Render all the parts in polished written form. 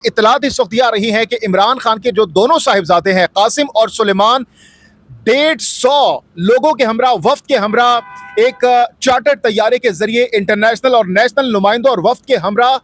इत्तलात इस वक्त ये आ रही है कि इमरान खान के जो दोनों साहिबजादे हैं कासिम और सुलेमान 150 लोगों के हमरा वफ्द के हमरा एक चार्टर्ड तैयारे के जरिए इंटरनेशनल और नेशनल नुमाइंदों और वफ्द के हमरा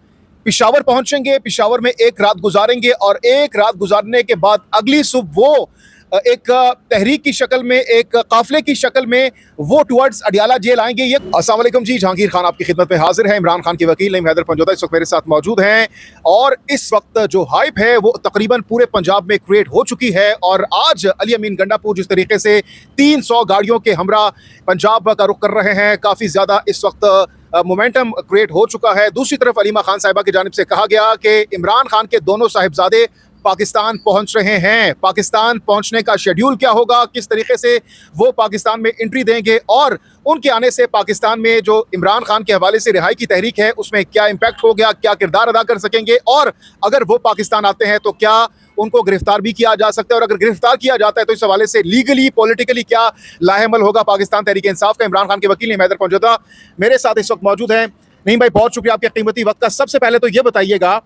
पिशावर पहुंचेंगे। पिशावर में एक रात गुजारेंगे और एक रात गुजारने के बाद अगली सुबह वो एक तहरीक की शक्ल में, एक काफले की शक्ल में वो टुवर्ड्स अडियाला जेल आएंगे। ये अस्सलाम वालेकुम जी, जहांगीर खान आपकी खिदमत में हाजिर है। इमरान खान के वकील नईम हैदर पंजोदा इस वक्त मेरे साथ मौजूद हैं और इस वक्त जो हाइप है वो तकरीबन पूरे पंजाब में क्रिएट हो चुकी है। और आज अली अमीन गंडापुर जिस तरीके से 300 गाड़ियों के हमरा पंजाब का रुख कर रहे हैं, काफ़ी ज़्यादा इस वक्त मोमेंटम क्रिएट हो चुका है। दूसरी तरफ अलीमा खान साहिबा की जानिब से कहा गया कि इमरान खान के दोनों साहिबजादे पाकिस्तान पहुंच रहे हैं। पाकिस्तान पहुंचने का शेड्यूल क्या होगा, किस तरीके से वो पाकिस्तान में एंट्री देंगे और उनके आने से पाकिस्तान में जो इमरान खान के हवाले से रिहाई की तहरीक है उसमें क्या इम्पैक्ट हो गया, क्या किरदार अदा कर सकेंगे और अगर वो पाकिस्तान आते हैं तो क्या उनको गिरफ्तार भी किया जा सकता है और अगर गिरफ्तार किया जाता है तो इस हवाले से लीगली पॉलिटिकली क्या लाहेमल होगा पाकिस्तान तहरीक इंसाफ का। इमरान खान के वकील नईम हैदर पंजोदा मेरे साथ इस वक्त मौजूद हैं। नहीं भाई, बहुत शुक्रिया आपके कीमती वक्त का। सबसे पहले तो ये बताइएगा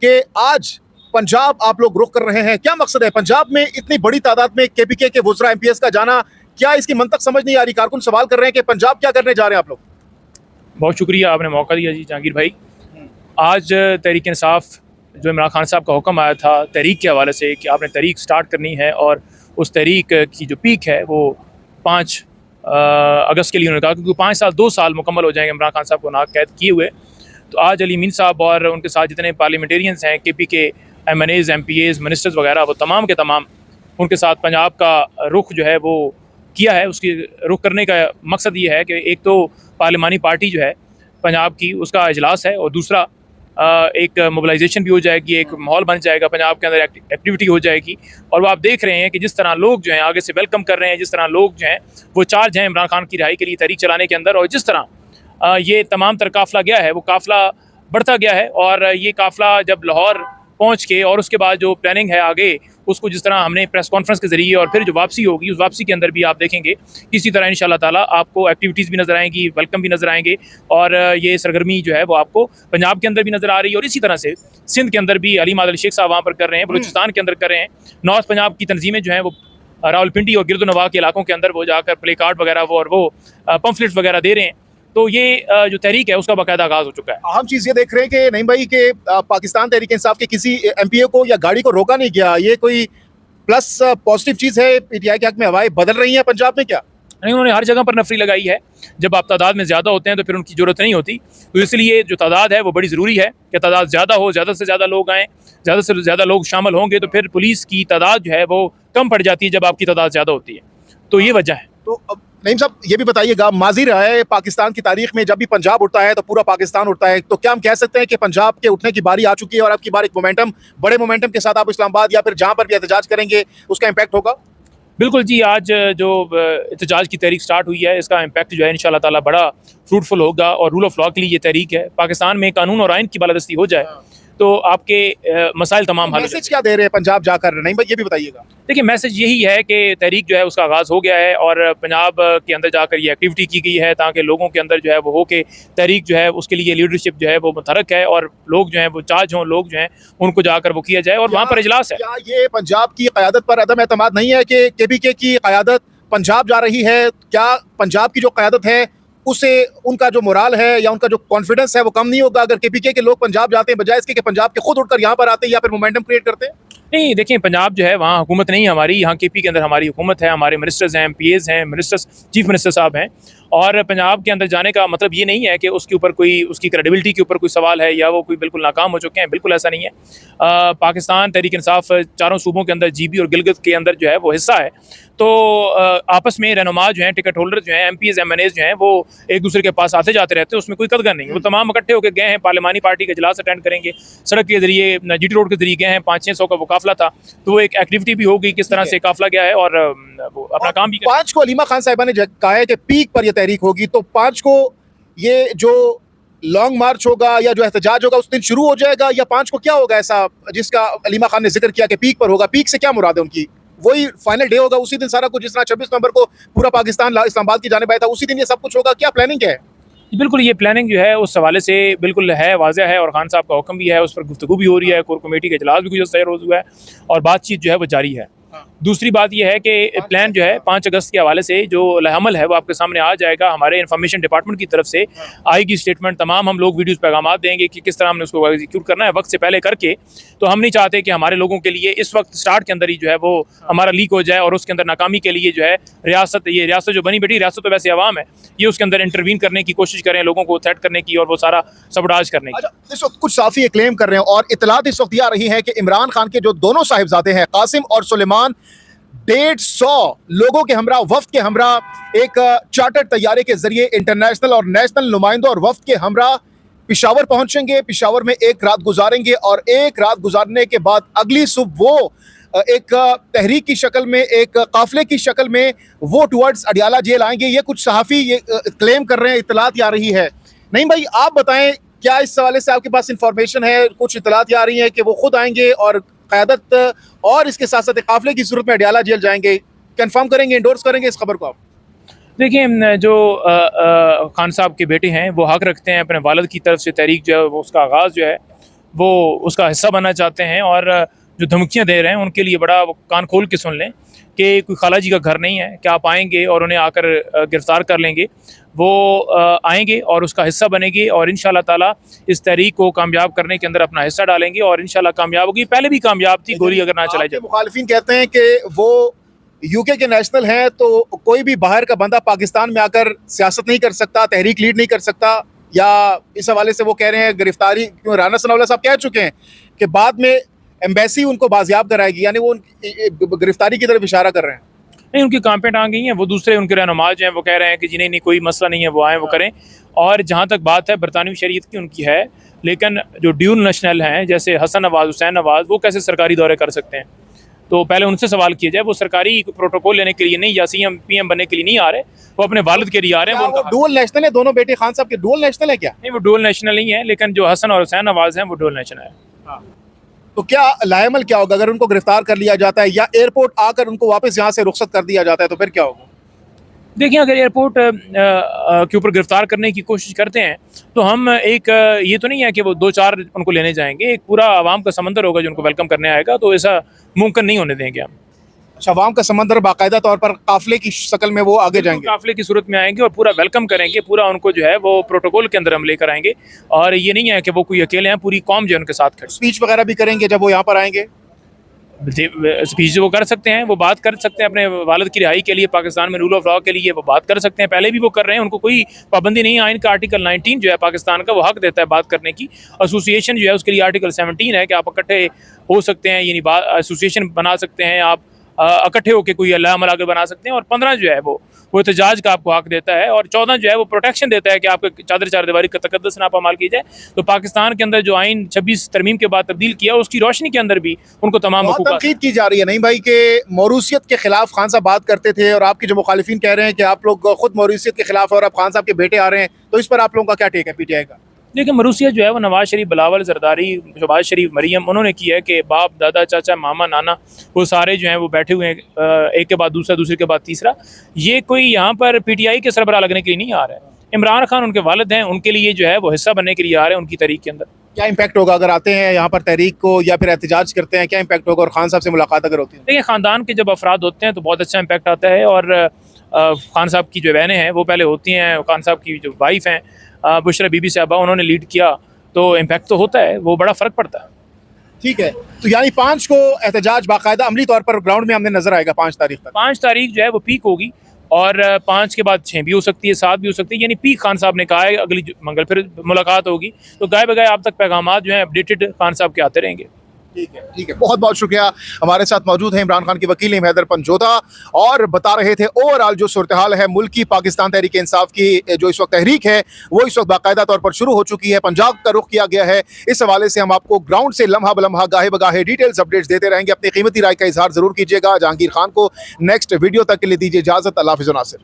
कि आज पंजाब आप लोग रुख कर रहे हैं, क्या मकसद है पंजाब में इतनी बड़ी तादाद में केपीके के वुज़रा एमपीएस का जाना? क्या इसकी मंतक समझ नहीं आ रही? कारकुन सवाल कर रहे हैं कि पंजाब क्या करने जा रहे हैं आप लोग? बहुत शुक्रिया, आपने मौका दिया जी जहांगीर भाई। आज तहरीक इंसाफ जो इमरान खान साहब का हुक्म आया था तहरीक के हवाले से कि आपने तहरीक स्टार्ट करनी है और उस तहरीक की जो पीक है वो 5 अगस्त के लिए उन्होंने कहा, क्योंकि 5 साल 2 साल मुकम्मल हो जाएंगे इमरान खान साहब को नाक़ैद किए हुए। तो आज अली मीन साहब और उनके साथ जितने पार्लियामेंटेरियंस हैं, KP के MNAs, MPAs, मिनिस्टर्स वगैरह, वो तमाम के तमाम उनके साथ पंजाब का रुख जो है वो किया है। उसकी रुख करने का मकसद ये है कि एक तो पार्लिमानी पार्टी जो है पंजाब की उसका इजलास है और दूसरा एक मोबिलाइजेशन भी हो जाएगी, एक माहौल बन जाएगा पंजाब के अंदर, एक्टिविटी हो जाएगी। और वो आप देख रहे हैं कि जिस तरह लोग जो हैं आगे से वेलकम कर रहे हैं, जिस तरह लोग जो हैं वो चार्ज हैं इमरान खान की रिहाई के लिए तहरीक चलाने के अंदर, और जिस तरह ये तमाम तर काफ़िला गया है वो काफ़िला बढ़ता गया है। और ये काफ़िला जब लाहौर पहुंच के और उसके बाद जो प्लानिंग है आगे उसको जिस तरह हमने प्रेस कॉन्फ्रेंस के ज़रिए और फिर जो वापसी होगी उस वापसी के अंदर भी आप देखेंगे इसी तरह इंशाल्लाह ताला आपको एक्टिविटीज़ भी नज़र आएंगी, वेलकम भी नज़र आएंगे और ये सरगर्मी जो है वो आपको पंजाब के अंदर भी नज़र आ रही है। और इसी तरह से सिंध के अंदर भी अली मादल शेख साहब वहाँ पर कर रहे हैं, बलूचिस्तान के अंदर कर रहे हैं, नॉर्थ पंजाब की तंजीमें जो हैं वो रावलपिंडी और गिरदोनवा के इलाकों के अंदर वो जाकर प्ले कार्ड वगैरह वो और वो पम्फलेट्स वगैरह दे रहे हैं। तो ये जो तहरीक है उसका बाकायदा आगाज़ हो चुका है। अहम चीज़ ये देख रहे हैं कि नहीं भाई कि पाकिस्तान तहरीक इंसाफ के किसी एमपीए को या गाड़ी को रोका नहीं गया, ये कोई प्लस पॉजिटिव चीज़ है? पीटीआई के हक में हवाएं बदल रही हैं पंजाब में क्या? नहीं, उन्होंने हर जगह पर नफरी लगाई है। जब आप तादाद में ज़्यादा होते हैं तो फिर उनकी ज़रूरत नहीं होती, तो इसलिए जो तादाद है वो बड़ी ज़रूरी है कि तादाद ज़्यादा हो, ज़्यादा से ज़्यादा लोग आएँ, ज़्यादा से ज़्यादा लोग शामिल होंगे तो फिर पुलिस की तादाद जो है वो कम पड़ जाती है जब आपकी तादाद ज़्यादा होती है। तो ये वजह है। तो अब नईम साहब ये भी बताइएगा, माजी रहा है पाकिस्तान की तारीख में जब भी पंजाब उठता है तो पूरा पाकिस्तान उठता है, तो क्या हम कह सकते हैं कि पंजाब के उठने की बारी आ चुकी है और अब की बार एक मोमेंटम, बड़े मोमेंटम के साथ आप इस्लामाबाद या फिर जहां पर भी एहतजाज करेंगे उसका इम्पैक्ट होगा? बिल्कुल जी, आज जो एहतजाज की तहरीक स्टार्ट हुई है इसका इम्पैक्ट जो है इंशाल्लाह ताला बड़ा फ्रूटफुल होगा और रूल ऑफ लॉ के लिए ये तहरीक है। पाकिस्तान में कानून और आइन की बालादस्ती हो जाए तो आपके मसाइल तमाम हल। मैसेज क्या दे रहे हैं पंजाब जाकर, नहीं भाई ये भी बताइएगा। देखिए, मैसेज यही है कि तहरीक जो है उसका आगाज़ हो गया है और पंजाब के अंदर जाकर ये एक्टिविटी की गई है ताकि लोगों के अंदर जो है वो हो के तहरीक जो है उसके लिए लीडरशिप जो है वो मुतहरक है और लोग जो हैं वो चार्ज हों, लोग जो हैं उनको जाकर वो किया जाए और वहाँ पर इजलास है। क्या ये पंजाब की क़यादत पर अदम एतमाद नहीं है कि केपीके की क़यादत पंजाब जा रही है? क्या पंजाब की जो क़यादत है उसे उनका जो मोराल है या उनका जो कॉन्फिडेंस है वो कम नहीं होगा अगर केपीके के लोग पंजाब जाते हैं बजाय इसके कि पंजाब के खुद उठकर यहाँ पर आते हैं या फिर मोमेंटम क्रिएट करते हैं? नहीं, देखिए, पंजाब जो है वहाँ हुकूमत नहीं है हमारी, यहाँ KP के अंदर हमारी हुकूमत है, हमारे मिनिस्टर्स हैं, MPAs हैं, मिनिस्टर्स, चीफ मिनिस्टर साहब हैं। और पंजाब के अंदर जाने का मतलब ये नहीं है कि उसके ऊपर कोई, उसकी क्रेडिबिलिटी के ऊपर कोई सवाल है या वो कोई बिल्कुल नाकाम हो चुके हैं, बिल्कुल ऐसा नहीं है। पाकिस्तान तहरीक इंसाफ चारों सूबों के अंदर GB और गिलगित के अंदर जो है वो हिस्सा है। तो आपस में रहनुमा जो हैं, टिकट होल्डर जो हैं, MPs MNAs जो हैं वो एक दूसरे के पास आते जाते रहते हैं, उसमें कोई कदर नहीं है। वो तमाम इकट्ठे होकर गए हैं, पार्लिमानी पार्टी का इजलास अटेंड करेंगे, सड़क के जरिए GT रोड के जरिए गए हैं, 500-600 का वो काफिला था, तो वो एक एक्टिविटी भी होगी किस तरह से काफिला गया है और वो अपना काम भी। 5 को अलीमा खान साहिबा ने कहा है कि पीक पर यह तहरीक होगी, तो 5 को ये जो लॉन्ग मार्च होगा या जो एहतजाज होगा उस दिन शुरू हो जाएगा या 5 को क्या होगा ऐसा जिसका अलीमा खान ने जिक्र किया कि पीक पर होगा? पीक से क्या मुराद है उनकी? वही फाइनल डे होगा उसी दिन सारा कुछ, जिस तरह 26 नवंबर को पूरा पाकिस्तान इस्लामाबाद की जानिब आया था उसी दिन ये सब कुछ होगा? क्या प्लानिंग है? बिल्कुल, ये प्लानिंग जो है उस हवाले से बिल्कुल है, वाज़ह है और खान साहब का हुक्म भी है, उस पर गुफ्तगू भी हो रही है, कोर कमेटी का इजलास भी गुज़श्ता रोज़ हुआ है और बातचीत जो है वो जारी है। दूसरी बात ये है कि प्लान जो है 5 अगस्त के हवाले से जो अमल है वो आपके सामने आ जाएगा। हमारे इन्फॉर्मेशन डिपार्टमेंट की तरफ से आएगी स्टेटमेंट, तमाम हम लोग वीडियोज़ पैगामात देंगे कि किस तरह हमने उसको एग्जीक्यूट करना है वक्त से पहले करके। तो हम नहीं चाहते कि हमारे लोगों के लिए इस वक्त स्टार्ट के अंदर ही जो है वो हमारा लीक हो जाए और उसके अंदर नाकामी के लिए जो है रियासत जो बनी बैठी, रियासत तो वैसे अवाम है, ये उसके अंदर इंटरवीन करने की कोशिश करें, लोगों को थ्रेट करने की और वो सारा सबडाज करने की। अच्छा, इस वक्त कुछ साफी ये क्लेम कर रहे हैं और इतलात इस वक्त ये आ रही है कि इमरान खान के जो दोनों साहिबजादे हैं कासिम और सुलेमान 150 लोगों के हमरा, वफ्द के हमरा एक चार्टर्ड तैयारे के जरिए इंटरनेशनल और नेशनल नुमाइंदों और वफ्द के हमरा पिशावर पहुंचेंगे, पिशावर में एक रात गुजारेंगे और एक रात गुजारने के बाद अगली सुबह वो एक तहरीक की शक्ल में, एक काफिले की शक्ल में वो टुवर्ड्स अडियाला जेल आएंगे। ये कुछ सहाफ़ी ये क्लेम कर रहे हैं, इतलात आ रही है। नहीं भाई, आप बताएं क्या इस हवाले से आपके पास इंफॉर्मेशन है? कुछ इतलात आ रही है कि वो खुद आएंगे और क़यादत और इसके साथ साथ काफिले की सूरत में अडियाला जेल जाएंगे? कंफर्म करेंगे, इंडोर्स करेंगे इस खबर को आप? देखिए, जो खान साहब के बेटे हैं वो हक रखते हैं अपने वालिद की तरफ से तहरीक जो है वो उसका आगाज़ जो है वो उसका हिस्सा बनना चाहते हैं और जो धमकियां दे रहे हैं उनके लिए बड़ा कान खोल के सुन लें कि कोई खाला जी का घर नहीं है कि आप आएंगे और उन्हें आकर गिरफ्तार कर लेंगे। वो आएंगे और उसका हिस्सा बनेंगे और इंशाल्लाह ताला इस तहरीक को कामयाब करने के अंदर अपना हिस्सा डालेंगे और इंशाल्लाह कामयाब होगी। पहले भी कामयाब थी, गोली अगर ना चलाई जाए। मुखालिफिन कहते हैं कि वो यूके के नेशनल हैं, तो कोई भी बाहर का बंदा पाकिस्तान में आकर सियासत नहीं कर सकता, तहरीक लीड नहीं कर सकता, या इस हवाले से वो कह रहे हैं गिरफ्तारी, क्यों राना सनाउल्लाह साहब कह चुके हैं कि बाद में एम्बेसी उनको बाजियाब कराएगी, यानी वो गिरफ्तारी की तरफ इशारा कर रहे हैं। नहीं, उनकी कांपें आ गई हैं, वो दूसरे उनके रहनुमा जो हैं वो कह रहे हैं कि जी नहीं कोई मसला नहीं है, वो आएँ वो करें। और जहाँ तक बात है बरतानवी शरीयत की, उनकी है, लेकिन जो ड्यूल नेशनल हैं जैसे हसन नवाज़, हुसैन नवाज़, वो कैसे सरकारी दौरे कर सकते हैं? तो पहले उनसे सवाल किया जाए। वो सरकारी प्रोटोकॉल लेने के लिए नहीं या CM PM बनने के लिए नहीं आ रहे, वो अपने वालिद के लिए आ रहे हैं। वो डुअल नेशनल है, दोनों बेटे खान साहब के डुअल नेशनल है क्या? नहीं, वो डुअल नेशनल नहीं है, लेकिन जो हसन और हुसैन नवाज़ हैं वो डुअल नेशनल है। तो क्या लाएमल क्या होगा अगर उनको गिरफ्तार कर लिया जाता है या एयरपोर्ट आकर उनको वापस यहाँ से रुखसत कर दिया जाता है, तो फिर क्या होगा? देखिए, अगर एयरपोर्ट के ऊपर गिरफ्तार करने की कोशिश करते हैं तो हम एक ये तो नहीं है कि वो 2-4 उनको लेने जाएंगे, एक पूरा आवाम का समंदर होगा जो उनको वेलकम करने आएगा, तो ऐसा मुमकिन नहीं होने देंगे हम। अच्छा, अवाम का समंदर बाकायदा तौर पर काफिले की शक्ल में वो आगे जाएंगे, काफिले की सूरत में आएंगे और पूरा वेलकम करेंगे, पूरा उनको जो है वो प्रोटोकॉल के अंदर हम लेकर आएंगे। और ये नहीं है कि वो कोई अकेले हैं, पूरी कौम जो है उनके साथ खड़ी। स्पीच वगैरह भी करेंगे जब वो यहाँ पर आएंगे? स्पीच वो कर सकते हैं, वो बात कर सकते हैं अपने वालिद की रिहाई के लिए, पाकिस्तान में रूल ऑफ लॉ के लिए वो बात कर सकते हैं, पहले भी वो कर रहे हैं, उनको कोई पाबंदी नहीं है। आइन का आर्टिकल 19 जो है पाकिस्तान का, वो हक देता है बात करने की। एसोसिएशन जो है उसके लिए आर्टिकल 17 है कि आप इकट्ठे हो सकते हैं, यानी एसोसिएशन बना सकते हैं, आप इकट्ठे होकर कोई अल्लाह अमल आगे बना सकते हैं। और 15 जो है वो एहतजाज का आपको हक देता है और 14 जो है वो प्रोटेक्शन देता है कि आपके चादर चारदीवारी का तकद्दस ना पामाल की जाए। तो पाकिस्तान के अंदर जो आइन 26 तरमीम के बाद तब्दील किया, उसकी रोशनी के अंदर भी उनको तमाम तनकीद की जा रही है नहीं भाई कि मौरूसियत के खिलाफ खान साहब बात करते थे, और आपके जो मुखालिफिन कह रहे हैं कि आप लोग खुद मौरूसियत के खिलाफ और अब खान साहब के बेटे आ रहे हैं, तो इस पर आप लोगों का क्या टेक है PTI का? देखिए, मरूसियत जो है वो नवाज शरीफ, बिलावल जरदारी, शहबाज शरीफ, मरियम, उन्होंने की है कि बाप, दादा, चाचा, मामा, नाना, वो सारे जो हैं वो बैठे हुए हैं, एक के बाद दूसरा, दूसरे के बाद तीसरा। ये कोई यहाँ पर PTI के सरबराह लगने के लिए नहीं आ रहा है। इमरान खान उनके वालिद हैं, उनके लिए जो है वो हिस्सा बनने के लिए आ रहे हैं उनकी तहरीक के अंदर। क्या इम्पैक्ट होगा अगर आते हैं यहाँ पर तहरीक को या फिर एहतजाज करते हैं? क्या इम्पैक्ट होगा? और खान साहब से मुलाकात अगर होती है? देखिए, ख़ानदान के जब अफराद होते हैं तो बहुत अच्छा इम्पैक्ट आता है। और खान साहब की जो बहनें हैं वो पहले होती हैं, खान साहब की जो वाइफ हैं बुशरा बीबी साहबा, उन्होंने लीड किया, तो इम्पैक्ट तो होता है, वो बड़ा फ़र्क पड़ता है। ठीक है, तो यानी 5 को एहतजाज बाकायदा अमली तौर पर ग्राउंड में हमने नजर आएगा 5 तारीख तक। 5 तारीख जो है वो पीक होगी और 5 के बाद 6 भी हो सकती है, 7 भी हो सकती है, यानी पीक खान साहब ने कहा है। अगली मंगल फिर मुलाकात होगी, तो गाय बगाए आप तक पैगामात जो हैं अपडेटेड खान साहब के आते रहेंगे। ठीक है, बहुत बहुत शुक्रिया। हमारे साथ मौजूद हैं इमरान खान के वकील हैदर पंजोता, और बता रहे थे ओवरऑल जो सूरत हाल है मुल्क की, पाकिस्तान तहरीक इंसाफ की जो इस वक्त तहरीक है वो इस वक्त बाकायदा तौर पर शुरू हो चुकी है, पंजाब का रुख किया गया है। इस हवाले से हम आपको ग्राउंड से लम्हा बलम्हा, गाहे बगाहे डिटेल्स अपडेट्स देते रहेंगे। अपनी कीमती राय का इजहार जरूर कीजिएगा। जहांगीर खान को नेक्स्ट वीडियो तक के लिए दीजिए इजाजत। अल्लाह हाफिज़ नासिर।